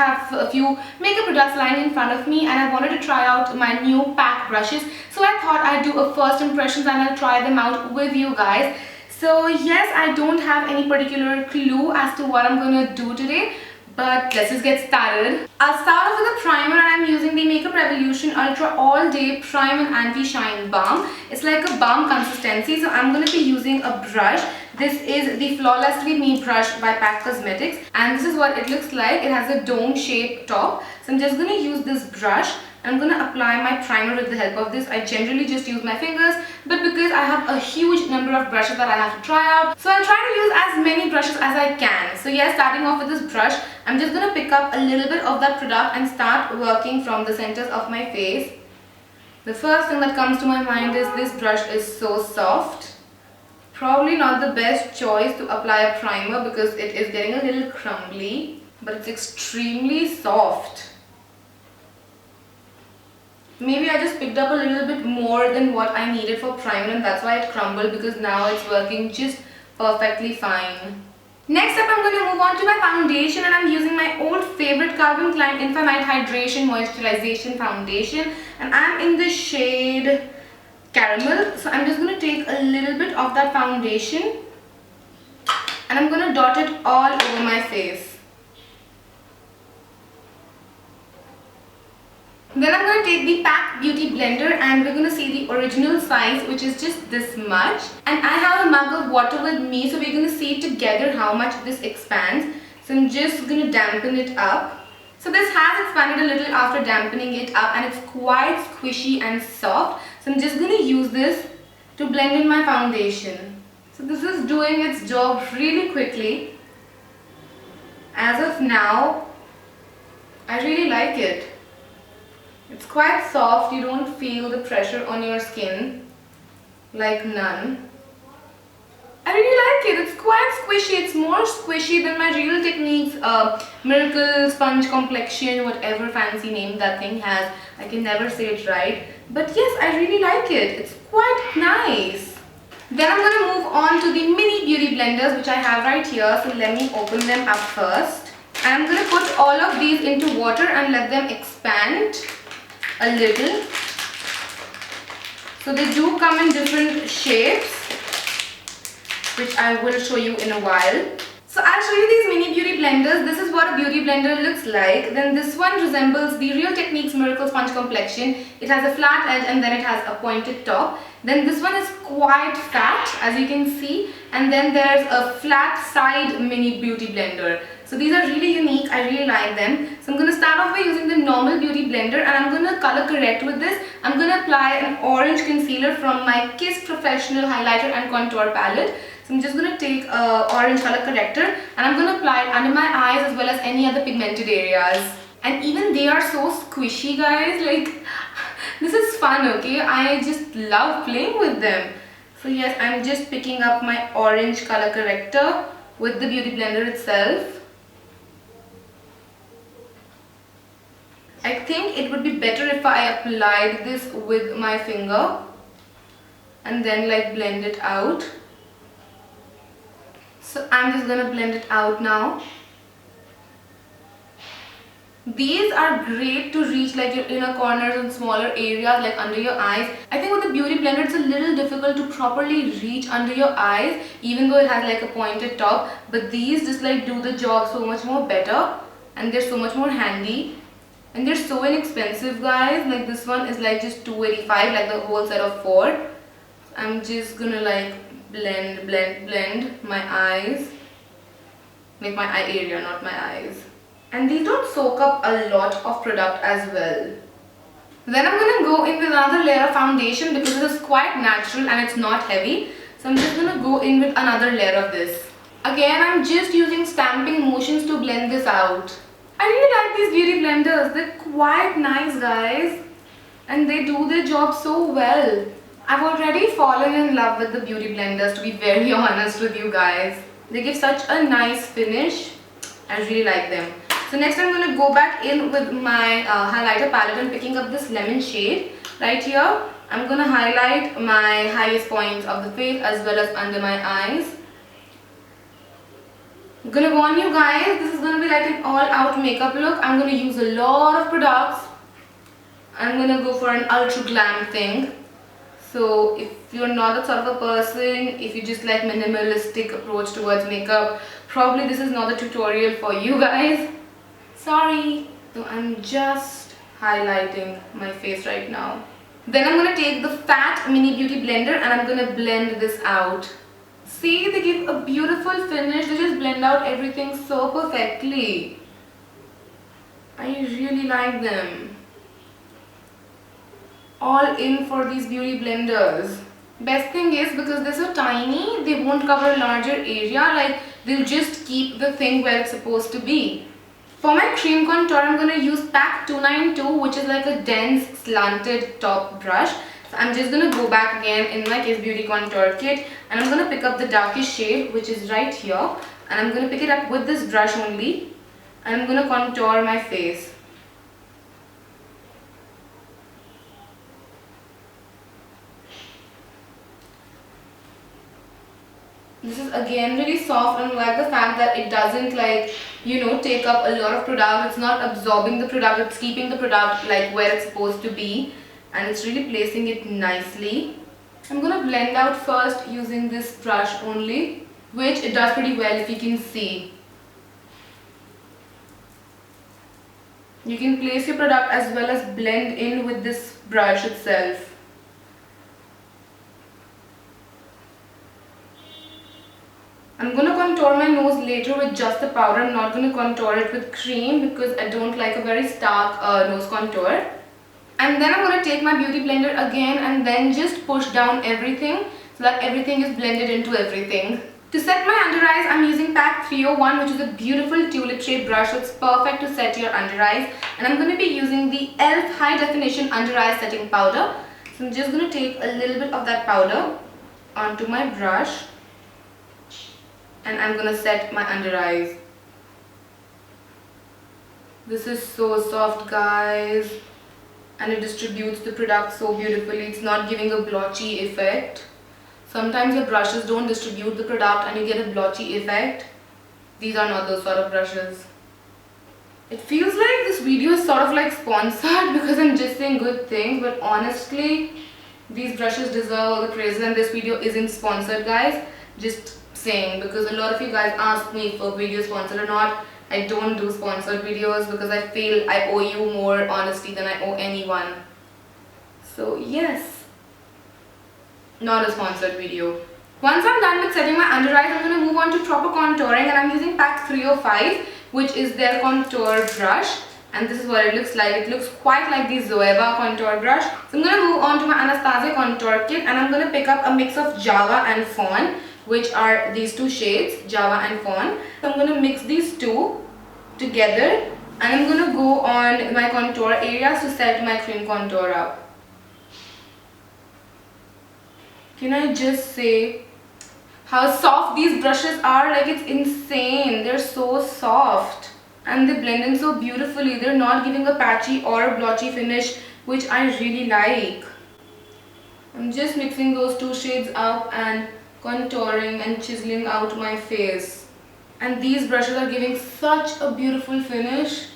have a few makeup products lying in front of me and I wanted to try out my new PAC brushes. So I thought I'd do a first impressions and I'll try them out with you guys. So yes, I don't have any particular clue as to what I'm gonna do today, but let's just get started. I'll start off with a primer and I'm using the Makeup Revolution Ultra All Day Prime and Anti-Shine Balm. It's like a balm consistency, so I'm going to be using a brush. This is the Flawlessly Me brush by PAC Cosmetics and this is what it looks like. It has a dome shaped top. So I'm just going to use this brush. I'm going to apply my primer with the help of this. I generally just use my fingers, but because I have a huge number of brushes that I have to try out, so I'll try to use as many brushes as I can. So yeah, starting off with this brush, I'm just going to pick up a little bit of that product and start working from the centers of my face. The first thing that comes to my mind is this brush is so soft. Probably not the best choice to apply a primer because it is getting a little crumbly, but it's extremely soft. Maybe I just picked up a little bit more than what I needed for primer and that's why it crumbled, because now it's working just perfectly fine. Next up, I'm going to move on to my foundation and I'm using my old favorite Calvin Klein Infinite Hydration Moisturization Foundation and I'm in the shade Caramel. So I'm just going to take a little bit of that foundation and I'm going to dot it all over my face. Then I'm going to take the PAC Beauty Blender and we're going to see the original size, which is just this much. And I have a mug of water with me, so we're going to see together how much this expands. So I'm just going to dampen it up. So this has expanded a little after dampening it up and it's quite squishy and soft. So I'm just going to use this to blend in my foundation. So this is doing its job really quickly. As of now, I really like it. It's quite soft, you don't feel the pressure on your skin, like none. I really like it, it's quite squishy, it's more squishy than my Real Techniques Miracle Sponge Complexion, whatever fancy name that thing has. I can never say it right. But yes, I really like it, it's quite nice. Then I'm going to move on to the mini beauty blenders which I have right here, so let me open them up first. I'm going to put all of these into water and let them expand a little. So they do come in different shapes, which I will show you in a while. So I'll show you these mini beauty blenders. This is what a beauty blender looks like. Then this one resembles the Real Techniques Miracle Sponge Complexion. It has a flat edge and then it has a pointed top. Then this one is quite fat, as you can see, and then there's a flat side mini beauty blender. So these are really unique, I really like them. So I'm going to start off by using the normal beauty blender and I'm going to color correct with this. I'm going to apply an orange concealer from my Kiss Professional Highlighter and Contour Palette. So I'm just going to take orange color corrector and I'm going to apply it under my eyes as well as any other pigmented areas. And even they are so squishy, guys, like this is fun, okay? I just love playing with them. So yes, I'm just picking up my orange color corrector with the beauty blender itself. I think it would be better if I applied this with my finger and then like blend it out. So I'm just gonna blend it out now. These are great to reach like your inner corners and smaller areas like under your eyes. I think with the beauty blender it's a little difficult to properly reach under your eyes even though it has like a pointed top, but these just like do the job so much more better and they're so much more handy. And they're so inexpensive, guys. Like this one is like just $2.85, like the whole set of 4. I'm just gonna like blend my eyes. Like my eye area, not my eyes. And these don't soak up a lot of product as well. Then I'm gonna go in with another layer of foundation because it is quite natural and it's not heavy. So I'm just gonna go in with another layer of this. Again, I'm just using stamping motions to blend this out. I really like these beauty blenders. They're quite nice, guys, and they do their job so well. I've already fallen in love with the beauty blenders, to be very honest with you guys. They give such a nice finish. I really like them. So next I'm going to go back in with my highlighter palette and picking up this lemon shade right here. I'm going to highlight my highest points of the face as well as under my eyes. I'm gonna warn you guys, this is gonna be like an all-out makeup look. I'm gonna use a lot of products. I'm gonna go for an ultra glam thing. So if you're not that sort of a person, if you just like minimalistic approach towards makeup, probably this is not the tutorial for you guys. Sorry. So I'm just highlighting my face right now. Then I'm gonna take the fat mini beauty blender and I'm gonna blend this out. See, they give a beautiful finish. They just blend out everything so perfectly. I really like them. All in for these beauty blenders. Best thing is, because they're so tiny, they won't cover a larger area. Like, they'll just keep the thing where it's supposed to be. For my cream contour, I'm going to use PAC 292, which is like a dense slanted top brush. So I'm just going to go back again in my Kiss Beauty contour kit and I'm going to pick up the darkest shade, which is right here, and I'm going to pick it up with this brush only and I'm going to contour my face. This is again really soft, and I like the fact that it doesn't like, you know, take up a lot of product. It's not absorbing the product, it's keeping the product like where it's supposed to be, and it's really placing it nicely. I'm gonna blend out first using this brush only, which it does pretty well if you can see. You can place your product as well as blend in with this brush itself. I'm going to contour my nose later with just the powder. I'm not going to contour it with cream because I don't like a very stark nose contour. And then I'm going to take my beauty blender again and then just push down everything so that everything is blended into everything. To set my under eyes, I'm using PAC 301, which is a beautiful tulip shade brush. So it's perfect to set your under eyes. And I'm going to be using the e.l.f. High Definition Under Eye Setting Powder. So I'm just going to take a little bit of that powder onto my brush. And I'm gonna set my under eyes. This is so soft, guys, and it distributes the product so beautifully. It's not giving a blotchy effect. Sometimes your brushes don't distribute the product and you get a blotchy effect. These are not those sort of brushes. It feels like this video is sort of like sponsored because I'm just saying good things, but honestly, these brushes deserve all the praise, and this video isn't sponsored, guys. Just saying, because a lot of you guys ask me if a video is sponsored or not. I don't do sponsored videos because I feel I owe you more honesty than I owe anyone. So yes, not a sponsored video. Once I'm done with setting my under eyes, I'm going to move on to proper contouring, and I'm using PAC 305, which is their contour brush, and this is what it looks like. It looks quite like the Zoeva contour brush. So I'm going to move on to my Anastasia contour kit, and I'm going to pick up a mix of Java and Fawn, which are these two shades, Java and Fawn. So I'm going to mix these two together and I'm going to go on my contour areas to set my cream contour up. Can I just say how soft these brushes are? Like, it's insane. They're so soft and they blend in so beautifully. They're not giving a patchy or a blotchy finish, which I really like. I'm just mixing those two shades up and contouring and chiseling out my face, and these brushes are giving such a beautiful finish.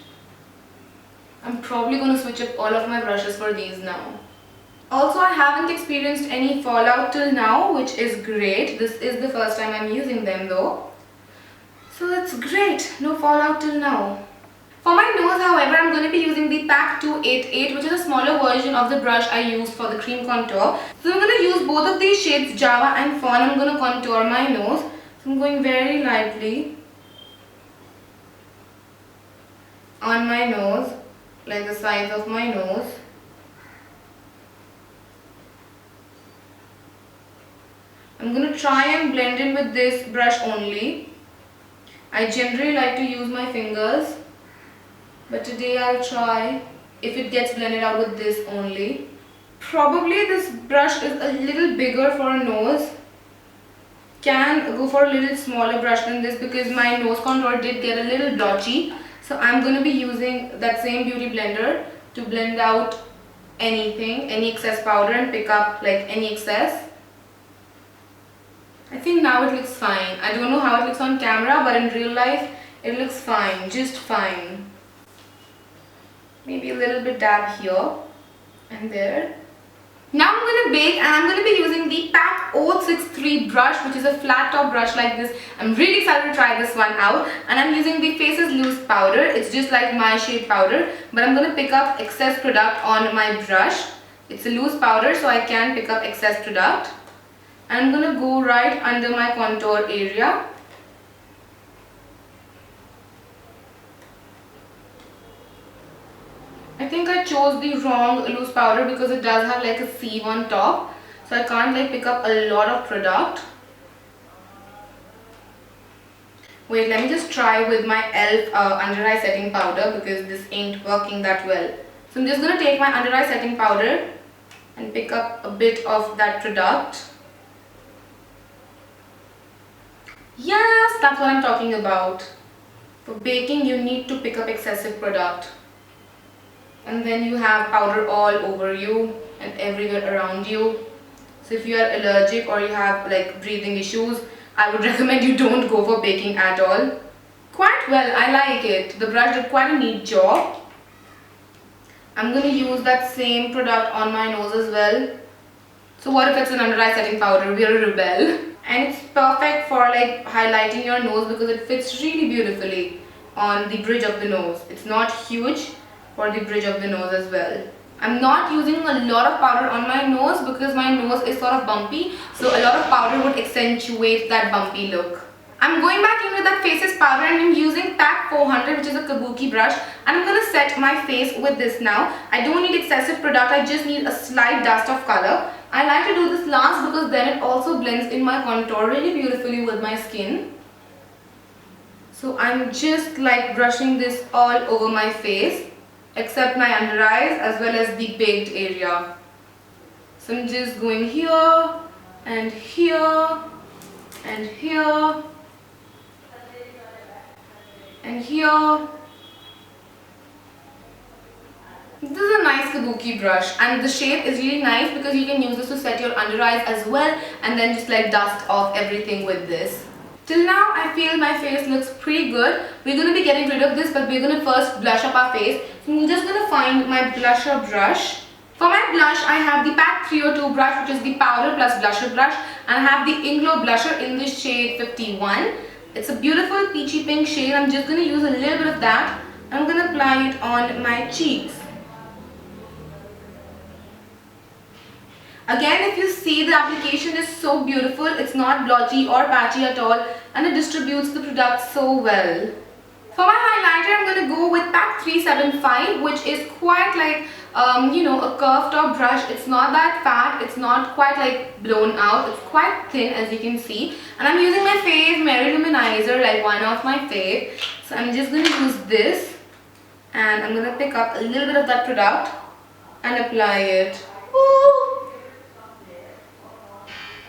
I'm probably going to switch up all of my brushes for these now. Also, I haven't experienced any fallout till now, which is great. This is the first time I'm using them though, so that's great. No fallout till now. For my nose, however, I'm going to be using the PAC 288, which is a smaller version of the brush I used for the cream contour. So I'm going to use both of these shades, Java and Fawn. I'm going to contour my nose. So I'm going very lightly on my nose, like the sides of my nose. I'm going to try and blend in with this brush only. I generally like to use my fingers, but today I'll try if it gets blended out with this only. Probably this brush is a little bigger for a nose. Can go for a little smaller brush than this because my nose contour did get a little blotchy. So I'm going to be using that same beauty blender to blend out anything, any excess powder, and pick up like any excess. I think now it looks fine. I don't know how it looks on camera, but in real life, it looks fine, just fine. Maybe a little bit dab here and there. Now I'm going to bake, and I'm going to be using the PAC 063 brush, which is a flat top brush like this. I'm really excited to try this one out, and I'm using the Faces Loose powder. It's just like my shade powder, but I'm going to pick up excess product on my brush. It's a loose powder, so I can pick up excess product. And I'm going to go right under my contour area. I think I chose the wrong loose powder because it does have like a sieve on top, so I can't like pick up a lot of product. Wait, let me just try with my e.l.f. under eye setting powder because this ain't working that well. So I'm just gonna take my under eye setting powder and pick up a bit of that product. Yes, that's what I'm talking about. For baking, you need to pick up excessive product. And then you have powder all over you and everywhere around you. So if you are allergic or you have like breathing issues, I would recommend you don't go for baking at all. Quite well, I like it. The brush did quite a neat job. I'm going to use that same product on my nose as well. So what if it's an under eye setting powder? We are a rebel. And it's perfect for like highlighting your nose because it fits really beautifully on the bridge of the nose. It's not huge for the bridge of the nose as well. I'm not using a lot of powder on my nose because my nose is sort of bumpy, so a lot of powder would accentuate that bumpy look. I'm going back in with that Faces powder, and I'm using PAC 400, which is a kabuki brush, and I'm going to set my face with this now. I don't need excessive product, I just need a slight dust of color. I like to do this last because then it also blends in my contour really beautifully with my skin. So I'm just like brushing this all over my face, except my under eyes as well as the baked area. So I'm just going here and here and here and here. This is a nice kabuki brush, and the shape is really nice because you can use this to set your under eyes as well, and then just like dust off everything with this. Till now, I feel my face looks pretty good. We're going to be getting rid of this, but we're going to first blush up our face. So I'm just going to find my blusher brush. For my blush, I have the PAC 302 brush, which is the powder plus blusher brush. And I have the Inglot blusher in the shade 51. It's a beautiful peachy pink shade. I'm just going to use a little bit of that. I'm going to apply it on my cheeks. Again, if you see, the application is so beautiful. It's not blotchy or patchy at all, and it distributes the product so well. For my highlighter, I'm going to go with PAC 375, which is quite like, you know, a curved top brush. It's not that fat. It's not quite like blown out. It's quite thin, as you can see. And I'm using my PAC MaryLoumanizer, like one of my fave. So I'm just going to use this, and I'm going to pick up a little bit of that product and apply it. Woo!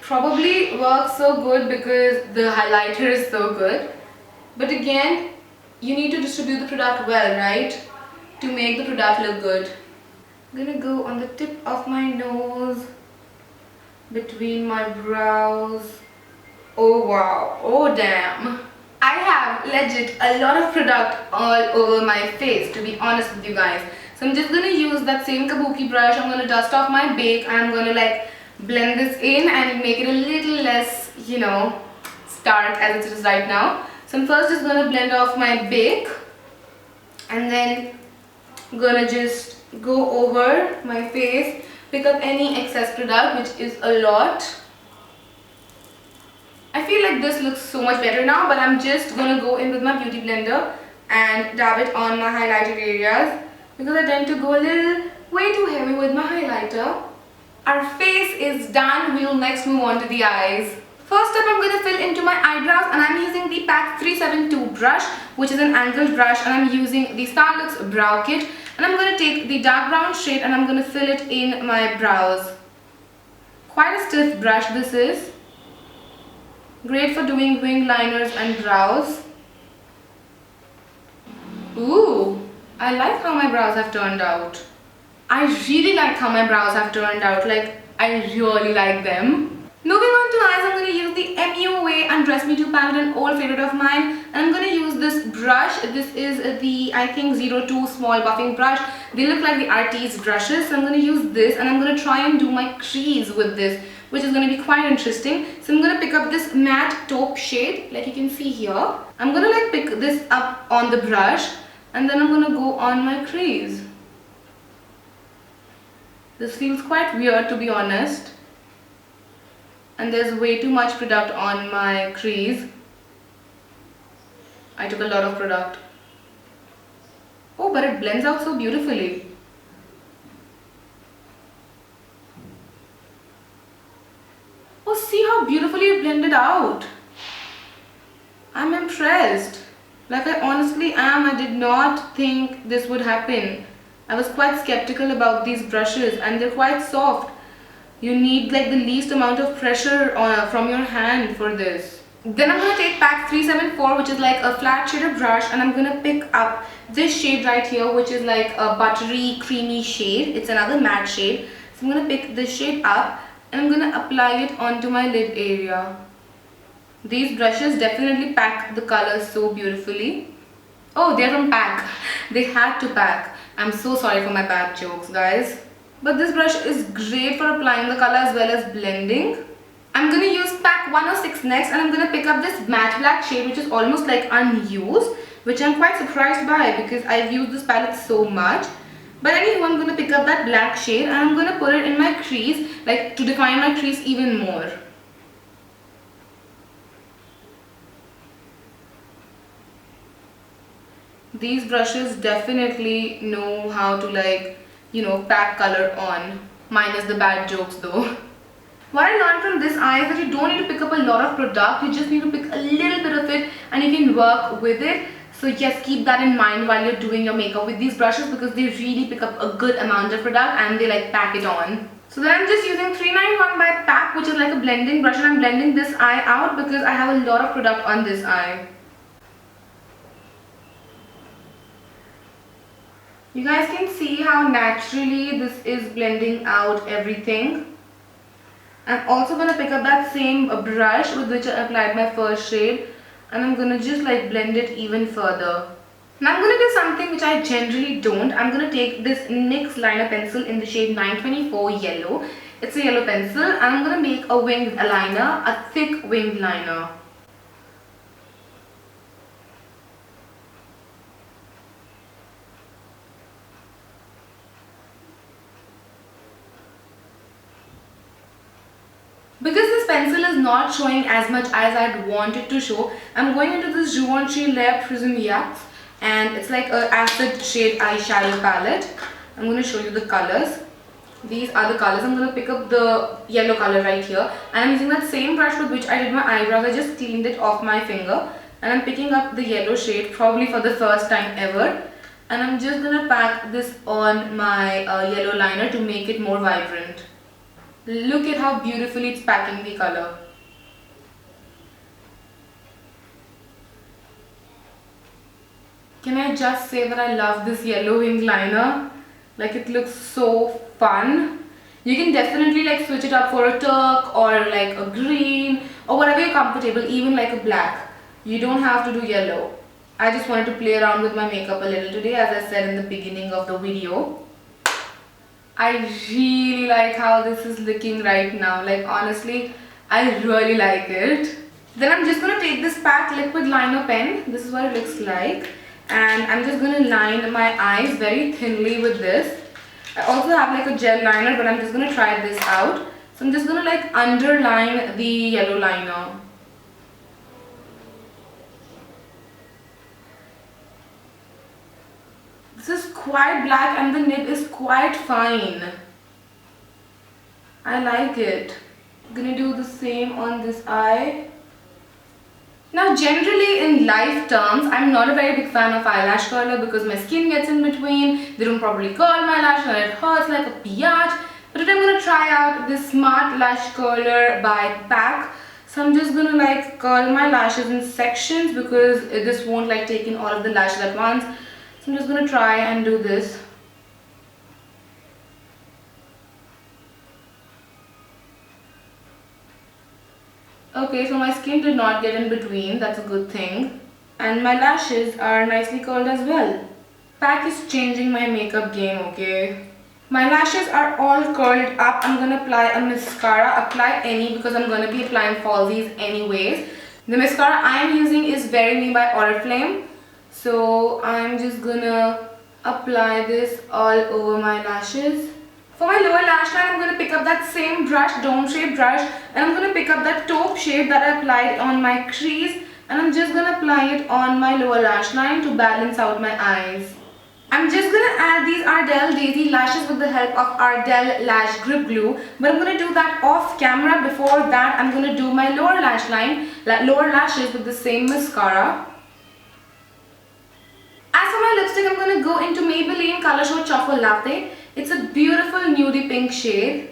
Probably works so good because the highlighter is so good, but again, you need to distribute the product well, right, to make the product look good. I'm gonna go on the tip of my nose, between my brows. Oh wow, oh damn, I have legit a lot of product all over my face, to be honest with you guys. So I'm just gonna use that same kabuki brush. I'm gonna dust off my bake, and I'm gonna like blend this in and make it a little less, you know, stark as it is right now. So I'm first just going to blend off my bake, and then I'm going to just go over my face, pick up any excess product, which is a lot. I feel like this looks so much better now, but I'm just going to go in with my beauty blender and dab it on my highlighted areas because I tend to go a little way too heavy with my highlighter. Our face is done. We'll next move on to the eyes. First up, I'm going to fill into my eyebrows, and I'm using the PAC 372 brush, which is an angled brush, and I'm using the Starlooks brow kit, and I'm going to take the dark brown shade and I'm going to fill it in my brows. Quite a stiff brush this is. Great for doing wing liners and brows. Ooh, I like how my brows have turned out. I really like how my brows have turned out, like I really like them. Moving on to eyes, I'm going to use the MUA Undress Me 2 palette, an old favorite of mine. And I'm going to use this brush. This is the, I think, 02 small buffing brush. They look like the artist brushes. So I'm going to use this and I'm going to try and do my crease with this, which is going to be quite interesting. So I'm going to pick up this matte taupe shade, like you can see here. I'm going to like pick this up on the brush and then I'm going to go on my crease. This feels quite weird, to be honest. And there's way too much product on my crease. I took a lot of product. Oh, but it blends out so beautifully. Oh, see how beautifully it blended out. I'm impressed. Like, I honestly am. I did not think this would happen. I was quite skeptical about these brushes and they're quite soft. You need like the least amount of pressure from your hand for this. Then I'm going to take PAC 374, which is like a flat shader brush, and I'm going to pick up this shade right here, which is like a buttery creamy shade. It's another matte shade. So I'm going to pick this shade up and I'm going to apply it onto my lid area. These brushes definitely pack the colors so beautifully. Oh, they're from PAC. They had to pack. I'm so sorry for my PAC jokes, guys. But this brush is great for applying the color as well as blending. I'm going to use PAC 106 next, and I'm going to pick up this matte black shade, which is almost like unused, which I'm quite surprised by because I've used this palette so much. But anyway, I'm going to pick up that black shade and I'm going to put it in my crease, like to define my crease even more. These brushes definitely know how to like, you know, pack color on, minus the bad jokes though. What I learned from this eye is that you don't need to pick up a lot of product, you just need to pick a little bit of it and you can work with it. So yes, keep that in mind while you're doing your makeup with these brushes because they really pick up a good amount of product and they like pack it on. So then I'm just using 391 by PAC, which is like a blending brush, and I'm blending this eye out because I have a lot of product on this eye. You guys can see how naturally this is blending out everything. I'm also going to pick up that same brush with which I applied my first shade and I'm going to just like blend it even further. Now I'm going to do something which I generally don't. I'm going to take this NYX liner pencil in the shade 924 yellow. It's a yellow pencil and I'm going to make a winged liner, a thick winged liner. Because this pencil is not showing as much as I'd want it to show, I'm going into this Givenchy Prism and it's like an acid shade eyeshadow palette. I'm going to show you the colors. These are the colors. I'm going to pick up the yellow color right here and I'm using that same brush with which I did my eyebrows. I just cleaned it off my finger and I'm picking up the yellow shade probably for the first time ever, and I'm just going to pack this on my yellow liner to make it more vibrant. Look at how beautifully it's packing the color. Can I just say that I love this yellow winged liner? Like, it looks so fun. You can definitely like switch it up for a taupe or like a green or whatever you're comfortable, even like a black. You don't have to do yellow. I just wanted to play around with my makeup a little today, as I said in the beginning of the video. I really like how this is looking right now. Like, honestly, I really like it. Then I'm just going to take this PAC Liquid Liner pen. This is what it looks like. And I'm just going to line my eyes very thinly with this. I also have like a gel liner, but I'm just going to try this out. So I'm just going to like underline the yellow liner. This is quite black and the nib is quite fine. I like it. I'm gonna do the same on this eye. Now generally in life terms, I'm not a very big fan of eyelash curler because my skin gets in between. They don't properly curl my lash and it hurts like a biatch. But today I'm gonna try out this Smart Lash Curler by PAC. So I'm just gonna like curl my lashes in sections because this won't like take in all of the lashes at once. So I'm just going to try and do this. Okay, so my skin did not get in between, that's a good thing. And my lashes are nicely curled as well. PAC is changing my makeup game, okay? My lashes are all curled up. I'm gonna apply a mascara. Apply any because I'm gonna be applying falsies anyways. The mascara I am using is Very Me by Oriflame. So I'm just gonna apply this all over my lashes. For my lower lash line, I'm gonna pick up that same brush, dome shape brush, and I'm gonna pick up that taupe shade that I applied on my crease, and I'm just gonna apply it on my lower lash line to balance out my eyes. I'm just gonna add these Ardell Daisy lashes with the help of Ardell Lash Grip Glue, but I'm gonna do that off camera. Before that, I'm gonna do my lower lash line, lower lashes with the same mascara. As for my lipstick, I'm gonna go into Maybelline Colorshow Chocolatte. It's a beautiful nudie pink shade.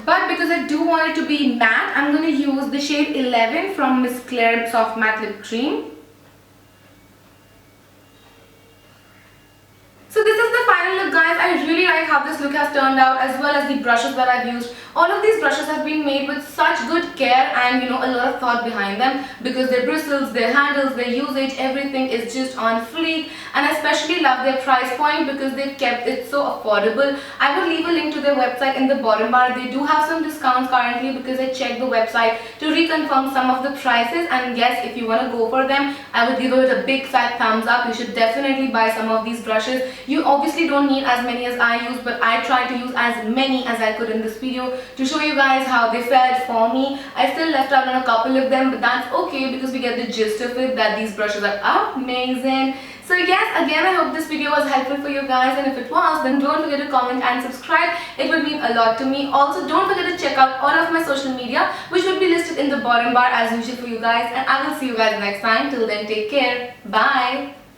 But because I do want it to be matte, I'm gonna use the shade 11 from Miss Claire Soft Matte Lip Cream. So this is the final look, guys. I really like how this look has turned out, as well as the brushes that I've used. All of these brushes have been made with such good care and a lot of thought behind them, because their bristles, their handles, their usage, everything is just on fleek. And I especially love their price point because they've kept it so affordable. I will leave a link to their website in the bottom bar. They do have some discounts currently because I checked the website to reconfirm some of the prices. And yes, if you want to go for them, I would give it a big fat thumbs up. You should definitely buy some of these brushes. You obviously don't need as many as I use, but I tried to use as many as I could in this video to show you guys how they fared for me. I still left out on a couple of them, but that's okay because we get the gist of it, that these brushes are amazing. So yes, again, I hope this video was helpful for you guys, and if it was, then don't forget to comment and subscribe. It would mean a lot to me. Also, don't forget to check out all of my social media, which will be listed in the bottom bar as usual for you guys, and I will see you guys next time. Till then, take care. Bye.